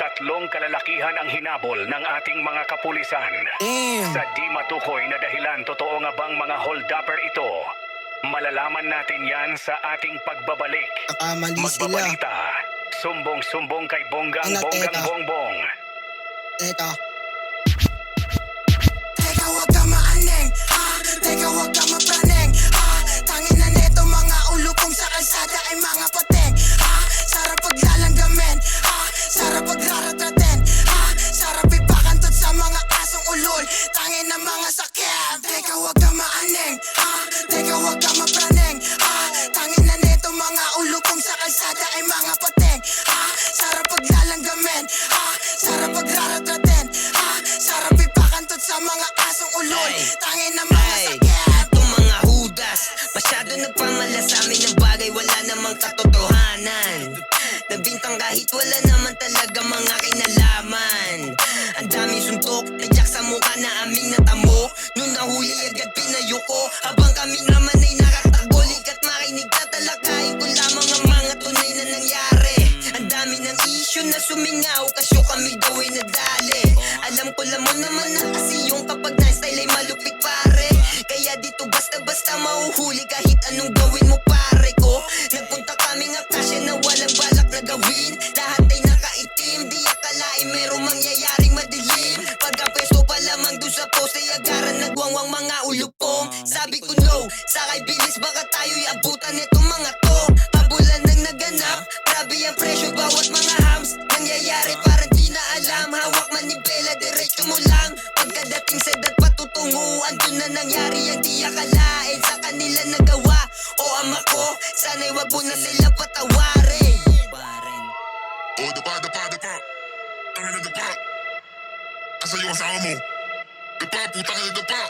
Tatlong kalalakihan ang hinabol ng ating mga kapulisan. Sa di matukoy na dahilan, totoo nga bang mga holdupper ito? Malalaman natin yan sa ating pagbabalik. Nakamali sila. Magbabalita. Sumbong-sumbong kay Bonggang Ano, Bonggang teka? Bongbong. Teka. Teka wag ka maaneng, teka wag ka mapraneng, tangin na neto mga ulo kong sa kalsada ay mga pateng, sarap paglalanggamen, sarap pagraratraten, sarap ipakantot sa mga asong ulol, tangin na mga sakyan. Teka wag ka maaneng, teka wag ka mapraneng, tangin na neto mga ulo kong sa kalsada ay mga pateng, sarap paglalanggamen, sarap pagraratraten, sarap ipakantot sa mga asong ulol, tangin na mga sakyan. Itong mga hudas, masyado nagpamala sa amin ng bagay, wala namang katotohanan. Nabintang kahit wala naman talaga mga kinalaman. Ang daming suntok, tadyak sa mukha na aming natamo. Nung nahuli agad pinayuko, habang kami naman ay nakatakbo. Likat makinig na talakayin ko lamang ang mga tunay na nangyari. Ang dami ng issue na sumingaw, kasyo kami daw ay nadali. Alam ko lang mo naman na kasi yung kapag na-style ay malupit pare. Kaya dito basta-basta mauhuli kahit anong gawin mo pare ko. Nagpunta kaming akasya na walang balak na gawin. Lahat ay nakaitim, di akalain merong mangyayaring madilim. Pagkapesto pa lamang doon sa post ay agaran nagwangwang mga ulupong. Sabi ko no, sakay bilis baka tayo'y abutan netong mga to. Pabulan nang naganap, grabe ang presyo bawat mga hams. Nangyayari parang di na alam, hawak manibela diretso mo lang. Pagkadating sa dat patutunguan, doon na nangyari ang di akalain. Sa kanila nagawa, o ama ko, sana'y wag mo na sila patawarin. Oh, dapa. Tangin na dapa. Asa yung asawa mo? Dapa, putang na dapa.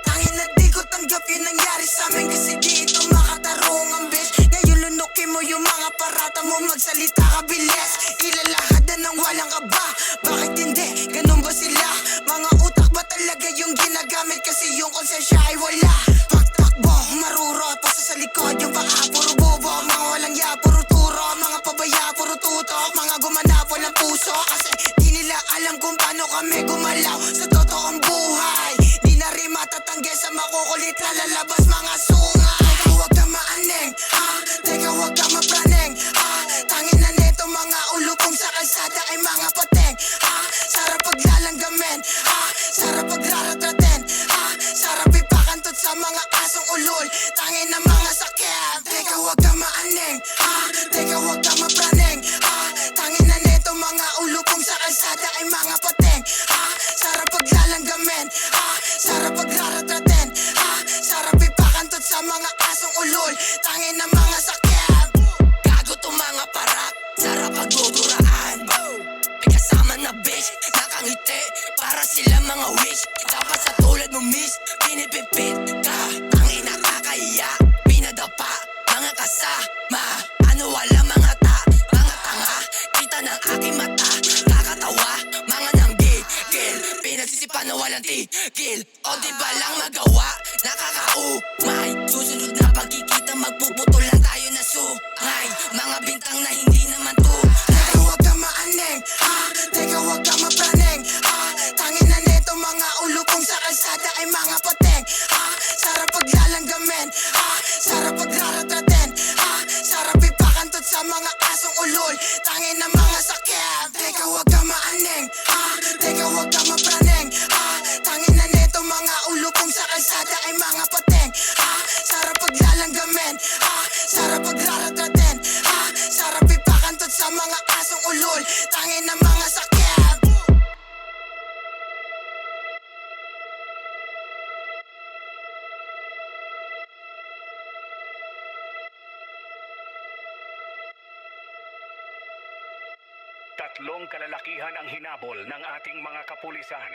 Tangin na di ko tanggap yung nangyari sa amin, kasi di ito makatarungan bitch. Ngayon lunukin mo yung mga parata mo, magsalita ka bilis. Ilalahadan ng walang kaba, bakit hindi? Ganun ba sila? Mga utak ba talaga yung ginagamit, kasi yung konsensya ay wala. Pagtakbo, marurot, pasa sa likod yung paa, puro bobo. Mga walang ya, puro turo, mga pabaya, puro tutok. Mga gumanap, walang puso, kasi di nila alam kung paano kami gumalaw sa totoong buhay. Di na rin matatanggi sa makukulit na lalabas mga sungay. Teka wag ka maaneng, teka wag ka mapraneng, tangin na neto mga ulo kong sa kalsada ay mga pateng, sarap paglalanggamen, sarap pagraratraten, sarap ipakantot sa mga asong ulol, tangin na mga sakyan. Teka wag ka maaneng, teka wag ka mapraneng, tangin na neto mga ulo kong sa kalsada ay mga pateng, sarap paglalanggamen, sarap pagraratraten, sarap ipakantot sa mga asong ulol, tangin na mga sakyan. Gago to mga parak, sarap pagduduraan. May kasama na bitch, nakangiti, para sila mga wish. Dapat sa tulad mo miss, pinipipit ka. Ang inakakahiya, pinadapa, mga kasama. Ano wala mga mga tanga, kita ng aking mata. Kakatawa, mga nanggigil, pinagsisipan na walang tigil. O di ba lang magawa, nakakaumay. Susunod na pagkikita, magpuputulan tayo na sungay. Mga bintang na hindi naman Teka wag ka maaneng, teka wag ka mapraneng, tangin na neto mga ulo kong sa kalsada ay mga pateng, sarap paglalanggamen, sarap pagraratraten, sarap ipakantot sa mga asong ulol, tangin na mga sakyan. Teka wag ka maaneng, teka wag ka mapraneng, tangin na neto mga ulo kong sa kalsada ay mga pateng, sarap paglalanggamen, sarap pagraratraten, sarap ipakantot sa mga asong ulol, tangin na mga sakyan. Tatlong kalalakihan ang hinabol ng ating mga kapulisan.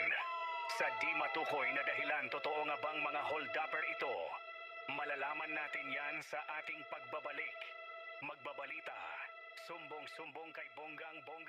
Sa di matukoy na dahilan, totoo nga bang mga holdupper ito? Malalaman natin yan sa ating pagbabalik. Magbabalita. Sumbong-sumbong kay Bonggang Bonggang.